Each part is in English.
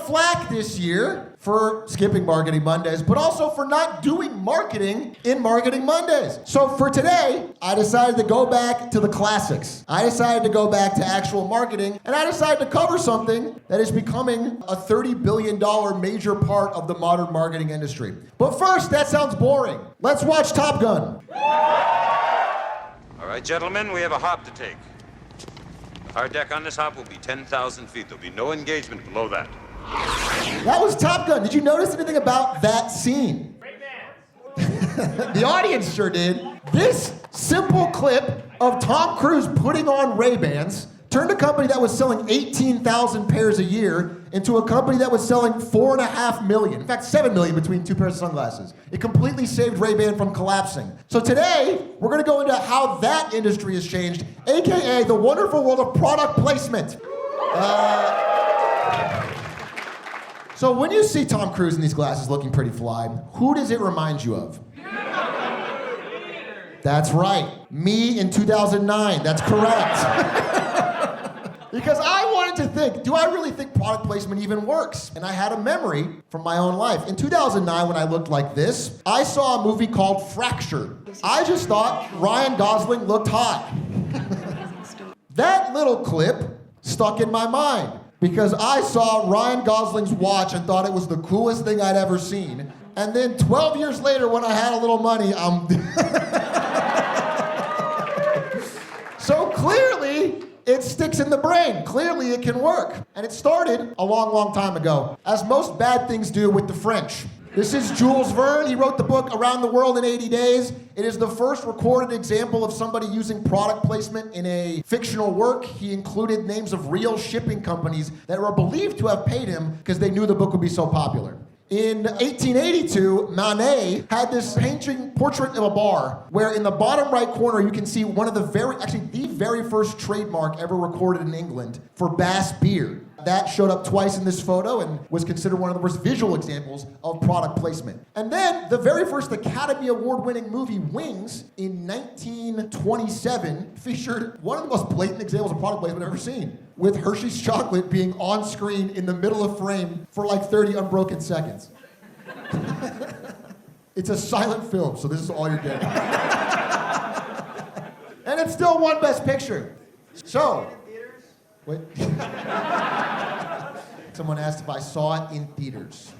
flack this year for skipping Marketing Mondays, but also for not doing marketing in Marketing Mondays. So for today, I decided to go back to the classics. I decided to go back to actual marketing, and I decided to cover something that is becoming a $30 billion major part of the modern marketing industry. But first, that sounds boring. Let's watch Top Gun. All right, gentlemen, we have a hop to take. Our deck on this hop will be 10,000 feet. There'll be no engagement below that. That was Top Gun. Did you notice anything about that scene? The audience sure did. This simple clip of Tom Cruise putting on Ray-Bans turned a company that was selling 18,000 pairs a year into a company that was selling 4.5 million. In fact, 7 million between two pairs of sunglasses. It completely saved Ray-Ban from collapsing. So today, we're gonna go into how that industry has changed, AKA the wonderful world of product placement. So when you see Tom Cruise in these glasses looking pretty fly, who does it remind you of? That's right, me in 2009, that's correct. Because I wanted to think, do I really think product placement even works? And I had a memory from my own life. In 2009, when I looked like this, I saw a movie called Fractured. I just thought Ryan Gosling looked hot. That little clip stuck in my mind because I saw Ryan Gosling's watch and thought it was the coolest thing I'd ever seen. And then 12 years later, when I had a little money, So clearly, it sticks in the brain. Clearly, it can work. And it started a long, long time ago, as most bad things do with the French. This is Jules Verne. He wrote the book Around the World in 80 Days. It is the first recorded example of somebody using product placement in a fictional work. He included names of real shipping companies that were believed to have paid him because they knew the book would be so popular. In 1882, Manet had this painting portrait of a bar where in the bottom right corner you can see one of the the very first trademark ever recorded in England for Bass beer. That showed up twice in this photo and was considered one of the most visual examples of product placement. And then the very first Academy Award-winning movie, Wings, in 1927, featured one of the most blatant examples of product placement I've ever seen, with Hershey's chocolate being on screen in the middle of frame for like 30 unbroken seconds. It's a silent film, so this is all you're getting. And it still won Best Picture. So, wait. Someone asked if I saw it in theaters.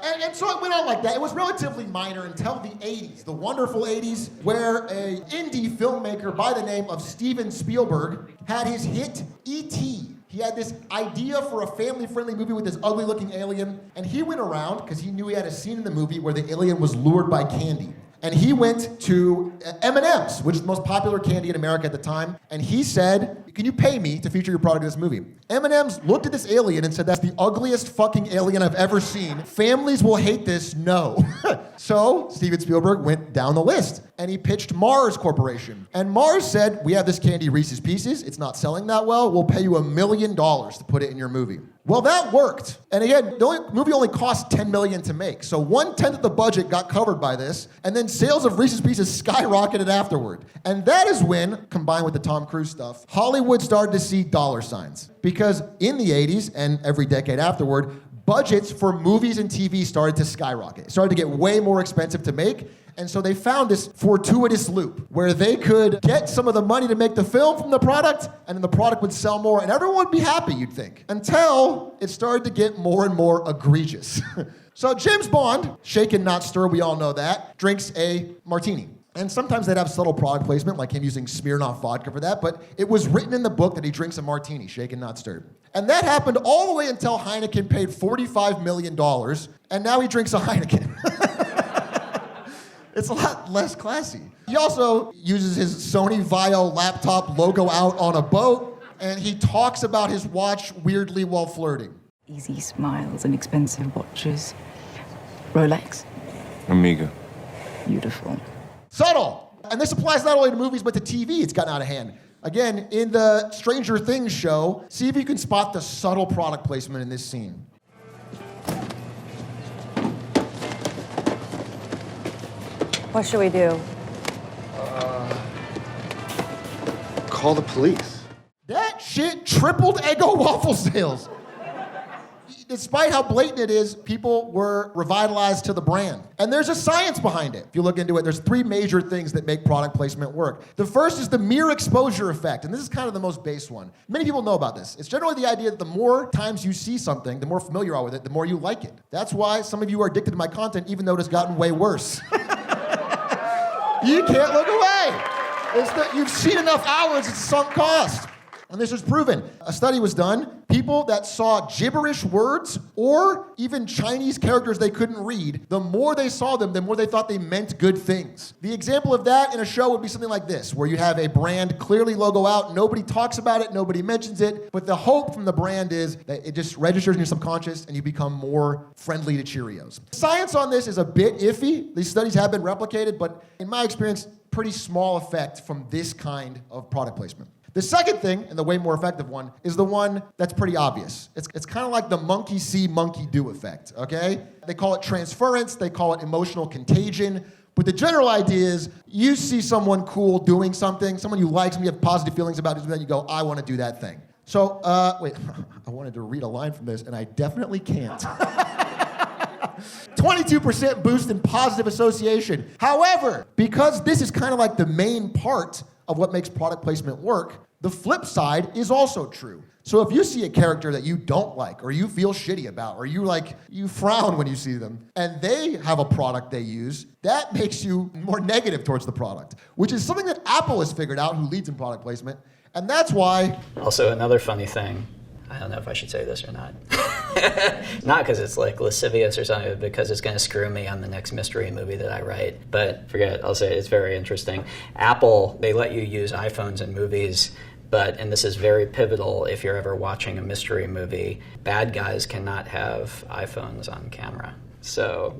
And so it went on like that. It was relatively minor until the 80s, the wonderful 80s, where an indie filmmaker by the name of Steven Spielberg had his hit E.T. He had this idea for a family-friendly movie with this ugly-looking alien, and he went around, because he knew he had a scene in the movie where the alien was lured by candy. And he went to M&M's, which is the most popular candy in America at the time, and he said, can you pay me to feature your product in this movie? M&M's looked at this alien and said, that's the ugliest fucking alien I've ever seen. Families will hate this, no. So Steven Spielberg went down the list, and he pitched Mars Corporation. And Mars said, we have this candy Reese's Pieces, it's not selling that well, we'll pay you $1 million to put it in your movie. Well, that worked. And again, the movie only cost $10 million to make. So 1/10 of the budget got covered by this, and then sales of Reese's Pieces skyrocketed afterward. And that is when, combined with the Tom Cruise stuff, Hollywood started to see dollar signs. Because in the 80s, and every decade afterward, budgets for movies and TV started to skyrocket. It started to get way more expensive to make. And so they found this fortuitous loop where they could get some of the money to make the film from the product, and then the product would sell more, and everyone would be happy, you'd think. Until it started to get more and more egregious. So James Bond, shaken not stir, we all know that, drinks a martini. And sometimes they'd have subtle product placement, like him using Smirnoff vodka for that, but it was written in the book that he drinks a martini, shaken not stirred. And that happened all the way until Heineken paid $45 million, and now he drinks a Heineken. It's a lot less classy. He also uses his Sony Vaio laptop logo out on a boat, and he talks about his watch weirdly while flirting. Easy smiles and expensive watches. Rolex. Amiga. Beautiful. Subtle. And this applies not only to movies, but to TV. It's gotten out of hand. Again, in the Stranger Things show, see if you can spot the subtle product placement in this scene. What should we do? Call the police. That shit tripled Eggo waffle sales. despite how blatant it is, people were revitalized to the brand. And there's a science behind it. If you look into it, there's 3 major things that make product placement work. The first is the mere exposure effect, and this is kind of the most base one. Many people know about this. It's generally the idea that the more times you see something, the more familiar you are with it, the more you like it. That's why some of you are addicted to my content, even though it has gotten way worse. You can't look away. You've seen enough hours, it's sunk cost. And this was proven. A study was done. People that saw gibberish words or even Chinese characters they couldn't read, the more they saw them, the more they thought they meant good things. The example of that in a show would be something like this, where you have a brand clearly logo out, nobody talks about it, nobody mentions it, but the hope from the brand is that it just registers in your subconscious and you become more friendly to Cheerios. Science on this is a bit iffy. These studies have been replicated, but in my experience, pretty small effect from this kind of product placement. The second thing, and the way more effective one, is the one that's pretty obvious. It's kind of like the monkey see, monkey do effect, okay? They call it transference, they call it emotional contagion, but the general idea is you see someone cool doing something, someone you like, someone you have positive feelings about, and then you go, I want to do that thing. So, wait, I wanted to read a line from this, and I definitely can't. 22% boost in positive association. However, because this is kind of like the main part of what makes product placement work, the flip side is also true. So if you see a character that you don't like, or you feel shitty about, or you frown when you see them, and they have a product they use, that makes you more negative towards the product, which is something that Apple has figured out, who leads in product placement, and that's why... Also, another funny thing, I don't know if I should say this or not. Not because it's like lascivious or something, but because it's going to screw me on the next mystery movie that I write. But forget it, I'll say it's very interesting. Apple, they let you use iPhones in movies, but, and this is very pivotal if you're ever watching a mystery movie, bad guys cannot have iPhones on camera. So,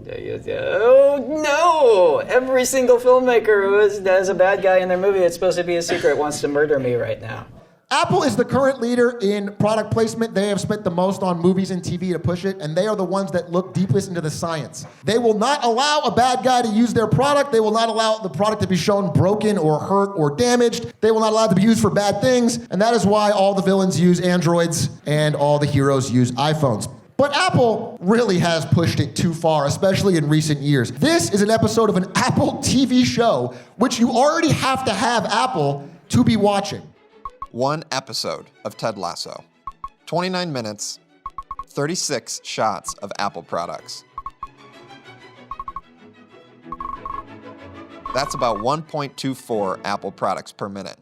oh no! Every single filmmaker who has a bad guy in their movie that's supposed to be a secret wants to murder me right now. Apple is the current leader in product placement. They have spent the most on movies and TV to push it, and they are the ones that look deepest into the science. They will not allow a bad guy to use their product. They will not allow the product to be shown broken or hurt or damaged. They will not allow it to be used for bad things, and that is why all the villains use Androids and all the heroes use iPhones. But Apple really has pushed it too far, especially in recent years. This is an episode of an Apple TV show, which you already have to have Apple to be watching. One episode of Ted Lasso. 29 minutes, 36 shots of Apple products. That's about 1.24 Apple products per minute.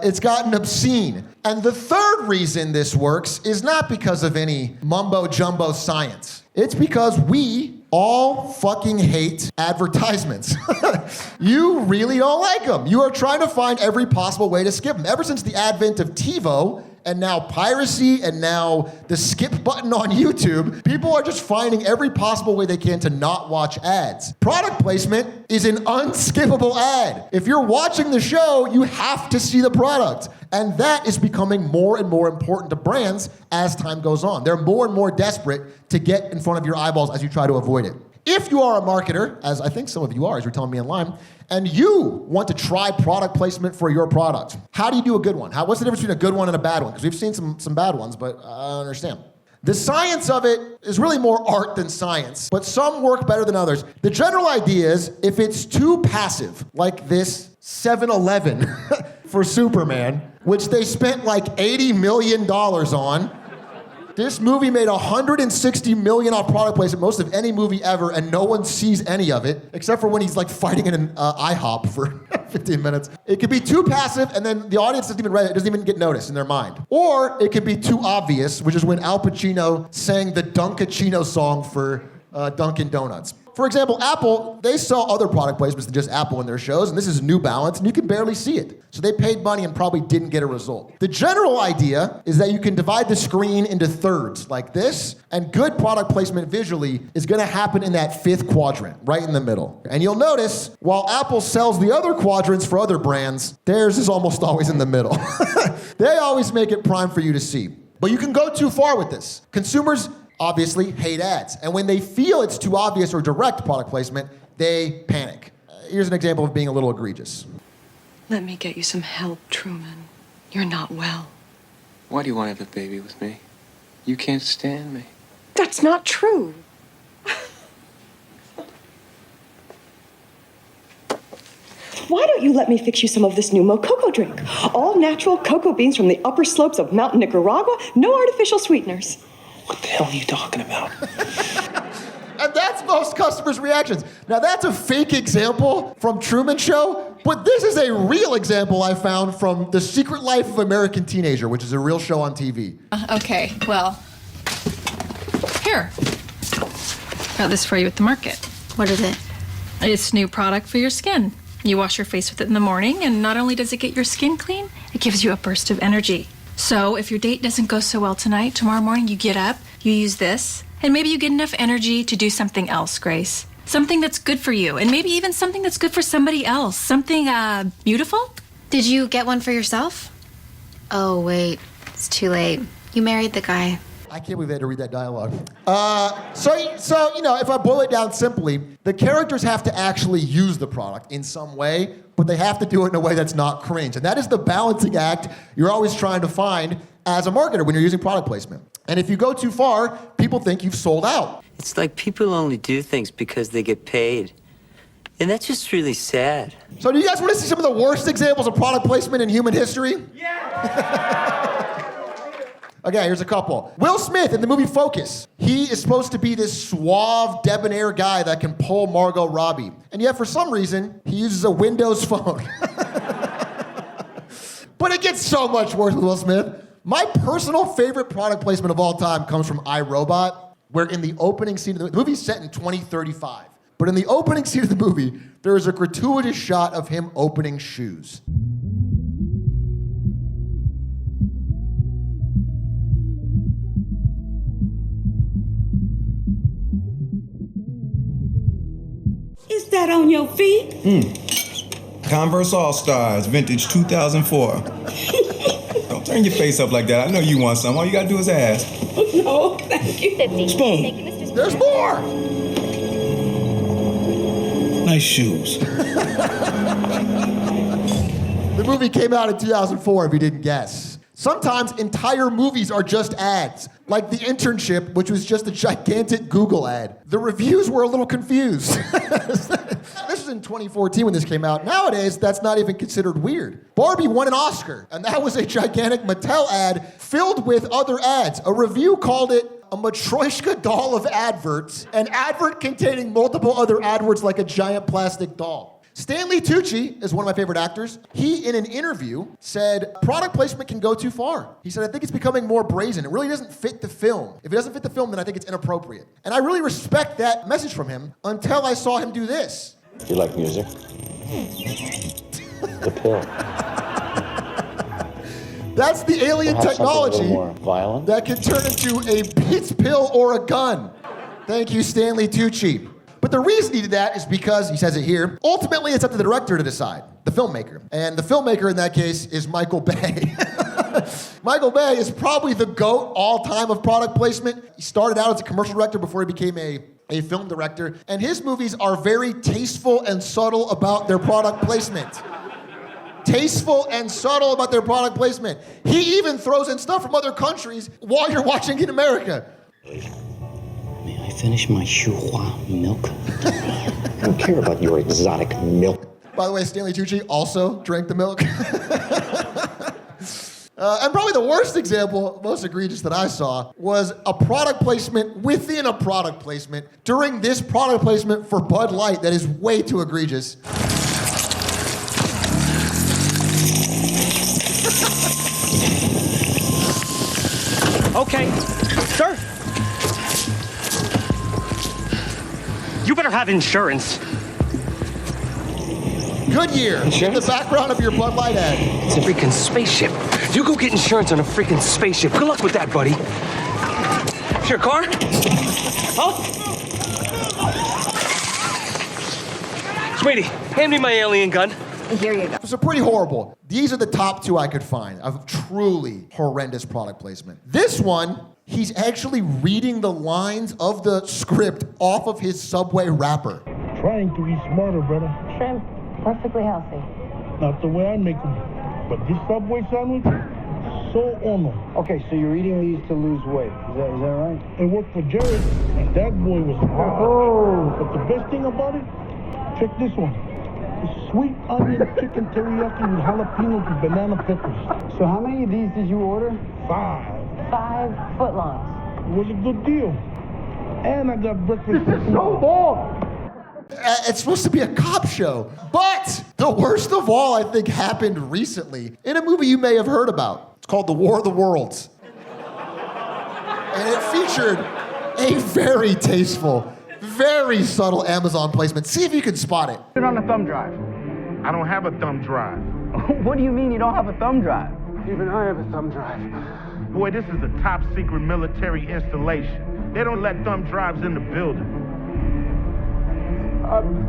It's gotten obscene. And the third reason this works is not because of any mumbo-jumbo science. It's because we all fucking hate advertisements. You really don't like them. You are trying to find every possible way to skip them. Ever since the advent of TiVo, and now piracy, and now the skip button on YouTube, people are just finding every possible way they can to not watch ads. Product placement is an unskippable ad. If you're watching the show, you have to see the product. And that is becoming more and more important to brands as time goes on. They're more and more desperate to get in front of your eyeballs as you try to avoid it. If you are a marketer, as I think some of you are, as you're telling me in line, and you want to try product placement for your product, how do you do a good one? What's the difference between a good one and a bad one? Because we've seen some bad ones, but I don't understand. The science of it is really more art than science, but some work better than others. The general idea is if it's too passive, like this 7-Eleven for Superman, which they spent like $80 million on. This movie made $160 million off product placement, most of any movie ever, and no one sees any of it, except for when he's like fighting in an IHOP for 15 minutes. It could be too passive, and then the audience doesn't even read it, doesn't even get noticed in their mind. Or it could be too obvious, which is when Al Pacino sang the Dunkachino song for Dunkin' Donuts. For example, Apple, they sell other product placements than just Apple in their shows, and this is New Balance, and you can barely see it. So they paid money and probably didn't get a result. The general idea is that you can divide the screen into thirds like this, and good product placement visually is gonna happen in that fifth quadrant, right in the middle. And you'll notice, while Apple sells the other quadrants for other brands, theirs is almost always in the middle. They always make it prime for you to see. But you can go too far with this. Consumers obviously hate ads. And when they feel it's too obvious or direct product placement, they panic. Here's an example of being a little egregious. Let me get you some help, Truman. You're not well. Why do you want to have a baby with me? You can't stand me. That's not true. Why don't you let me fix you some of this new Mococo drink? All natural cocoa beans from the upper slopes of Mountain Nicaragua, no artificial sweeteners. What the hell are you talking about? And that's most customers' reactions. Now, that's a fake example from Truman Show, but this is a real example I found from The Secret Life of American Teenager, which is a real show on TV. Okay, well, here. Got this for you at the market. What is it? It's a new product for your skin. You wash your face with it in the morning, and not only does it get your skin clean, it gives you a burst of energy. So if your date doesn't go so well tonight, tomorrow morning you get up, you use this, and maybe you get enough energy to do something else, Grace. Something that's good for you, and maybe even something that's good for somebody else. Something, beautiful. Did you get one for yourself? Oh, wait. It's too late. You married the guy. I can't believe they had to read that dialogue. So, you know, if I boil it down simply, the characters have to actually use the product in some way, but they have to do it in a way that's not cringe. And that is the balancing act you're always trying to find as a marketer when you're using product placement. And if you go too far, people think you've sold out. It's like people only do things because they get paid. And that's just really sad. So do you guys want to see some of the worst examples of product placement in human history? Yeah! Okay, here's a couple. Will Smith in the movie Focus. He is supposed to be this suave, debonair guy that can pull Margot Robbie. And yet, for some reason, he uses a Windows phone. But it gets so much worse with Will Smith. My personal favorite product placement of all time comes from iRobot, where in the opening scene of the movie's set in 2035. But in the opening scene of the movie, there is a gratuitous shot of him opening shoes. Is that on your feet? Converse All-Stars, vintage 2004. Don't turn your face up like that. I know you want some. All you gotta do is ask. No, thank you. 50. Spoon. Thank you, Mr. Spoon. There's more! Nice shoes. The movie came out in 2004, if you didn't guess. Sometimes entire movies are just ads, like The Internship, which was just a gigantic Google ad. The reviews were a little confused. This was in 2014 when this came out. Nowadays, that's not even considered weird. Barbie won an Oscar, and that was a gigantic Mattel ad filled with other ads. A review called it a Matryoshka doll of adverts, an advert containing multiple other adverts like a giant plastic doll. Stanley Tucci is one of my favorite actors. He, in an interview, said product placement can go too far. He said, I think it's becoming more brazen. It really doesn't fit the film. If it doesn't fit the film, then I think it's inappropriate. And I really respect that message from him until I saw him do this. You like music? The pill. That's the alien Perhaps technology something a little more violent? that can turn into a Beats pill or a gun. Thank you, Stanley Tucci. But the reason he did that is because, he says it here, ultimately it's up to the director to decide, the filmmaker. And the filmmaker in that case is Michael Bay. Michael Bay is probably the GOAT all time of product placement. He started out as a commercial director before he became a film director. And his movies are very tasteful and subtle about their product placement. Tasteful and subtle about their product placement. He even throws in stuff from other countries while you're watching in America. May I finish my Chua milk? I don't care about your exotic milk. By the way, Stanley Tucci also drank the milk. And probably the worst example, most egregious that I saw, was a product placement within a product placement during this product placement for Bud Light that is way too egregious. Okay, sir. You better have insurance. Goodyear, in the background of your Bud Light ad. It's a freaking spaceship. You go get insurance on a freaking spaceship. Good luck with that, buddy. It's your car? Huh? Sweetie, hand me my alien gun. Here you go. So pretty horrible. These are the top two I could find of truly horrendous product placement. This one, he's actually reading the lines of the script off of his Subway wrapper. Trying to eat smarter, brother. Shrimp, perfectly healthy. Not the way I make them. But this Subway sandwich, so honored. Okay, so you're eating these to lose weight. Is that right? It worked for Jared, and that boy was hard. But the best thing about it, check this one. It's sweet onion chicken teriyaki with jalapenos and banana peppers. So how many of these did you order? 5. 5 footlongs. It was a good deal. And I got breakfast. This is so long. It's supposed to be a cop show. But the worst of all, I think, happened recently in a movie you may have heard about. It's called The War of the Worlds. And it featured a very tasteful, very subtle Amazon placement. See if you can spot it. Put it on a thumb drive. I don't have a thumb drive. What do you mean you don't have a thumb drive? Even I have a thumb drive. Boy, this is a top secret military installation. They don't let thumb drives in the building.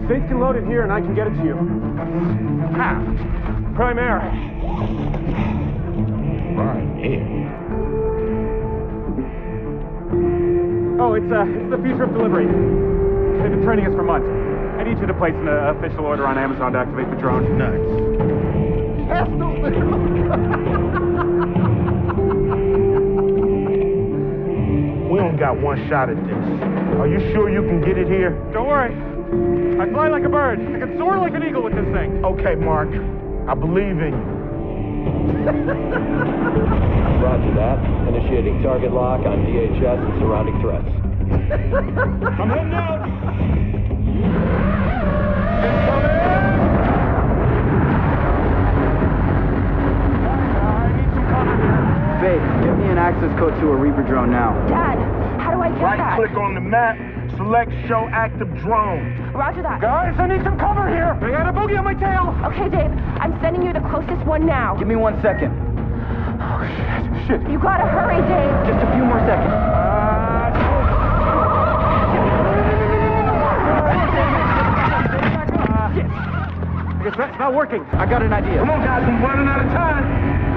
States can load it here and I can get it to you. How? Prime Air. Right here. Oh, it's the future of delivery. They've been training us for months. I need you to place an official order on Amazon to activate the drone. Nuts. We only got one shot at this. Are you sure you can get it here? Don't worry. I fly like a bird. I can soar like an eagle with this thing. Okay, Mark. I believe in you. Roger that. Initiating target lock on DHS and surrounding threats. I'm heading out. Faith, give me an access code to a Reaper drone now. Dad, how do I get that? Right-click on the map, select Show Active Drone. Roger that. Guys, I need some cover here. I got a boogie on my tail. Okay, Dave, I'm sending you the closest one now. Give me 1 second. Oh, shit. You gotta hurry, Dave. Just a few more seconds. I guess that's not working. I got an idea. Come on, guys, I'm running out of time.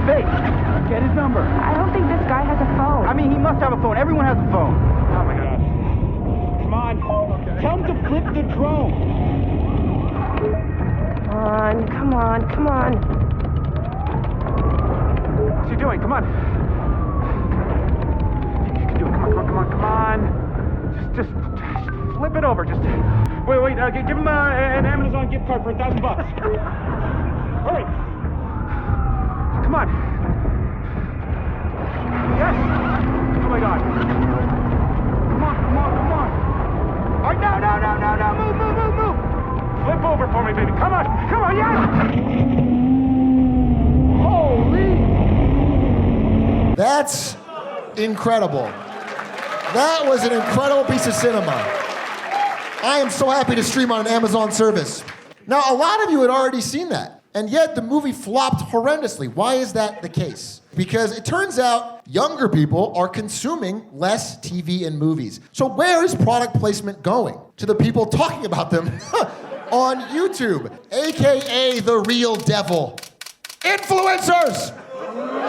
Faith, get his number. I don't think this guy has a phone. I mean, he must have a phone. Everyone has a phone. Oh, my God. Come on. Okay. Tell him to flip the drone. Come on. What's he doing? Come on. You can do it. Come on. Just flip it over. Just wait. Give him an Amazon gift card for $1,000. Hurry. Come on. Yes. Oh my God. Come on. All right, now. Move. Flip over for me, baby. Come on, yes! Holy! That's incredible. That was an incredible piece of cinema. I am so happy to stream on an Amazon service. Now, a lot of you had already seen that, and yet the movie flopped horrendously. Why is that the case? Because it turns out younger people are consuming less TV and movies. So where is product placement going? To the people talking about them on YouTube, AKA the real devil. Influencers! Boo!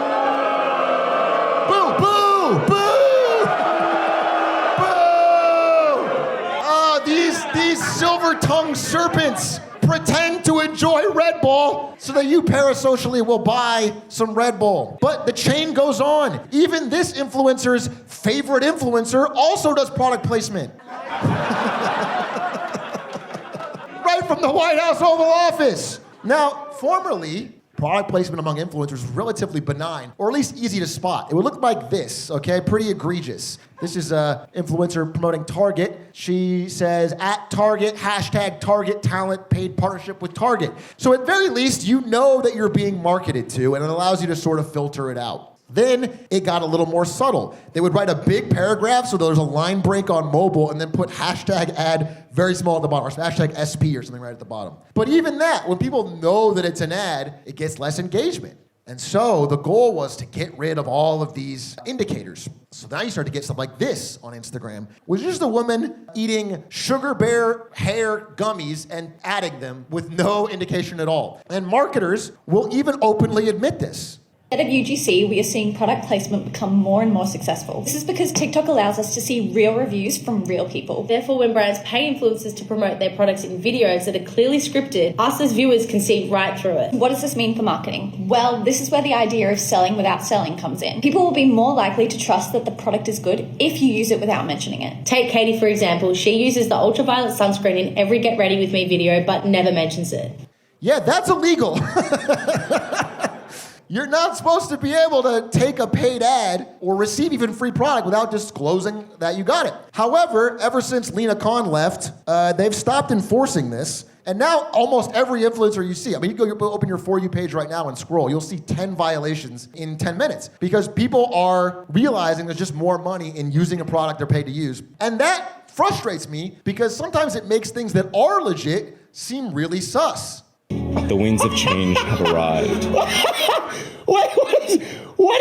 These silver-tongued serpents pretend to enjoy Red Bull so that you parasocially will buy some Red Bull. But the chain goes on. Even this influencer's favorite influencer also does product placement. Right from the White House Oval Office. Now, formerly, product placement among influencers was relatively benign, or at least easy to spot. It would look like this, okay? Pretty egregious. This is an influencer promoting Target. She says, at Target, hashtag Target talent, paid partnership with Target. So at very least, you know that you're being marketed to, and it allows you to sort of filter it out. Then it got a little more subtle. They would write a big paragraph so there's a line break on mobile and then put hashtag ad very small at the bottom, or hashtag SP or something right at the bottom. But even that, when people know that it's an ad, it gets less engagement. And so the goal was to get rid of all of these indicators. So now you start to get stuff like this on Instagram, which is just a woman eating Sugar Bear hair gummies and adding them with no indication at all. And marketers will even openly admit this. At UGC, we are seeing product placement become more and more successful. This is because TikTok allows us to see real reviews from real people. Therefore, when brands pay influencers to promote their products in videos that are clearly scripted, us as viewers can see right through it. What does this mean for marketing? Well, this is where the idea of selling without selling comes in. People will be more likely to trust that the product is good if you use it without mentioning it. Take Katie, for example. She uses the ultraviolet sunscreen in every Get Ready With Me video, but never mentions it. Yeah, that's illegal. You're not supposed to be able to take a paid ad or receive even free product without disclosing that you got it. However, ever since Lena Khan left, they've stopped enforcing this. And now almost every influencer you see, I mean, you go open your For You page right now and scroll, you'll see 10 violations in 10 minutes because people are realizing there's just more money in using a product they're paid to use. And that frustrates me because sometimes it makes things that are legit seem really sus. The winds of change have arrived. What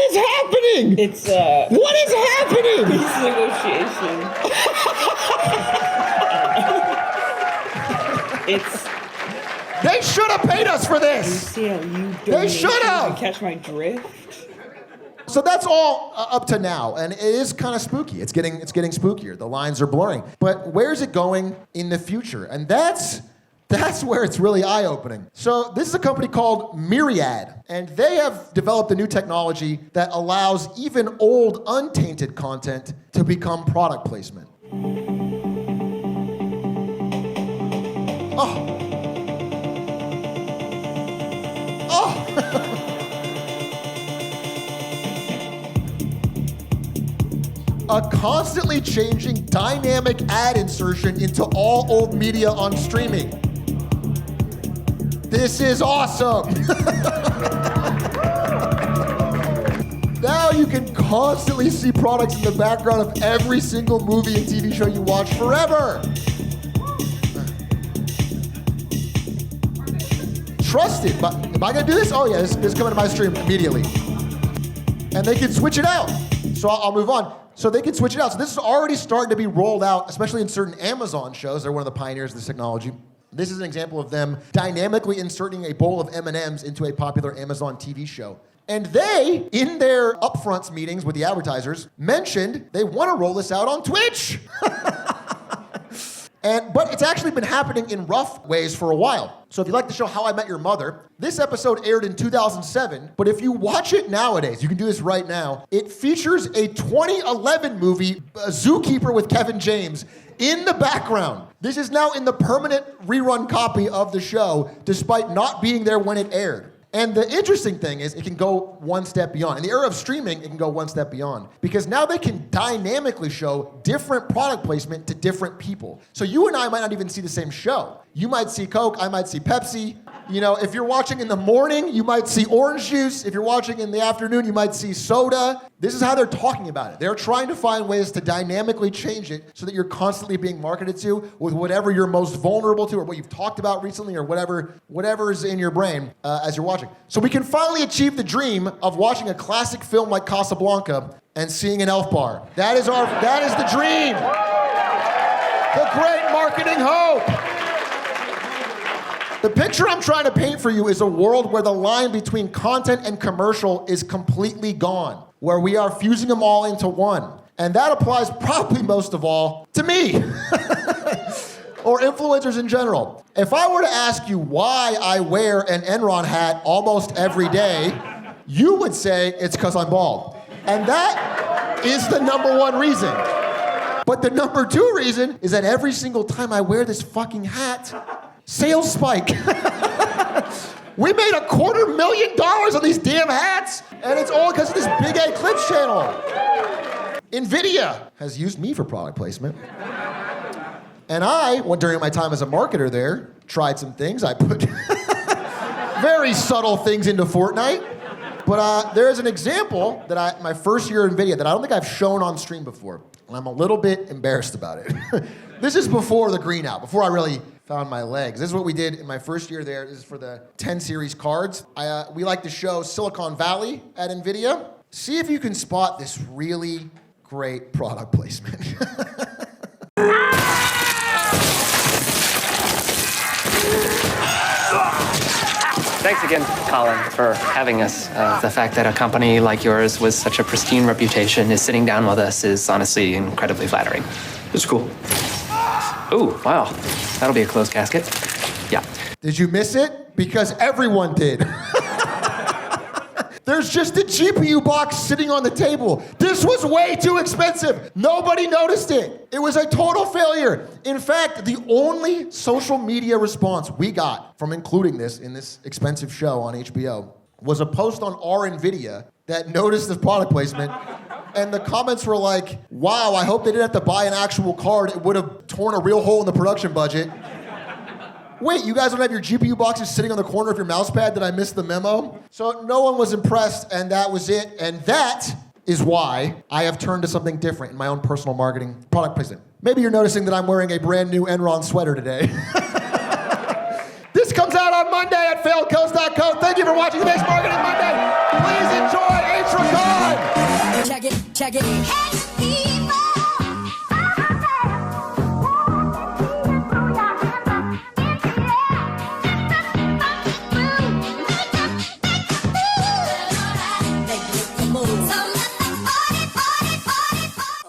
is happening? It's What is happening? Peace negotiation. They should have paid us for this. You see how you They should have. catch my drift? So that's all up to now, and it is kind of spooky. It's getting spookier. The lines are blurring. But where's it going in the future? And that's where it's really eye-opening. So this is a company called Myriad, and they have developed a new technology that allows even old, untainted content to become product placement. Oh. A constantly changing dynamic ad insertion into all old media on streaming. This is awesome. Now you can constantly see products in the background of every single movie and TV show you watch forever. Trusted, but am I gonna do this? Oh yeah, this is coming to my stream immediately. And they can switch it out. So I'll move on. So they can switch it out. So this is already starting to be rolled out, especially in certain Amazon shows. They're one of the pioneers of this technology. This is an example of them dynamically inserting a bowl of M&Ms into a popular Amazon TV show. And they, in their upfronts meetings with the advertisers, mentioned they want to roll this out on Twitch. But it's actually been happening in rough ways for a while. So if you like the show How I Met Your Mother, this episode aired in 2007, but if you watch it nowadays, you can do this right now, it features a 2011 movie, Zookeeper with Kevin James, in the background. This is now in the permanent rerun copy of the show, despite not being there when it aired. And the interesting thing is it can go one step beyond. In the era of streaming, it can go one step beyond. Because now they can dynamically show different product placement to different people. So you and I might not even see the same show. You might see Coke, I might see Pepsi. You know, if you're watching in the morning, you might see orange juice. If you're watching in the afternoon, you might see soda. This is how they're talking about it. They're trying to find ways to dynamically change it so that you're constantly being marketed to with whatever you're most vulnerable to or what you've talked about recently or whatever is in your brain as you're watching. So we can finally achieve the dream of watching a classic film like Casablanca and seeing an Elf bar. That is the dream. The great marketing hope. The picture I'm trying to paint for you is a world where the line between content and commercial is completely gone, where we are fusing them all into one. And that applies probably most of all to me, or influencers in general. If I were to ask you why I wear an Enron hat almost every day, you would say it's because I'm bald. And that is the number one reason. But the number two reason is that every single time I wear this fucking hat, sales spike. We made $250,000 on these damn hats, and it's all because of this Big A Clips channel. NVIDIA has used me for product placement. And I, during my time as a marketer there, tried some things. I put very subtle things into Fortnite. But there is an example that my first year in NVIDIA that I don't think I've shown on stream before. And I'm a little bit embarrassed about it. This is before the green out, before I really found my legs. This is what we did in my first year there. This is for the 10 series cards. We like to show Silicon Valley at NVIDIA. See if you can spot this really great product placement. Thanks, thanks again, Colin, for having us. The fact that a company like yours with such a pristine reputation is sitting down with us is honestly incredibly flattering. It's cool. Ooh, wow. That'll be a closed casket. Yeah. Did you miss it? Because everyone did. There's just a GPU box sitting on the table. This was way too expensive. Nobody noticed it. It was a total failure. In fact, the only social media response we got from including this in this expensive show on HBO was a post on our NVIDIA that noticed the product placement. And the comments were like, wow, I hope they didn't have to buy an actual card. It would have torn a real hole in the production budget. Wait, you guys don't have your GPU boxes sitting on the corner of your mouse pad? Did I miss the memo? So no one was impressed, and that was it. And that is why I have turned to something different in my own personal marketing product placement. Maybe you're noticing that I'm wearing a brand new Enron sweater today. This comes out on Monday at failedcoast.co. Thank you for watching the next Marketing Monday. Please enjoy Atrioc. Check it.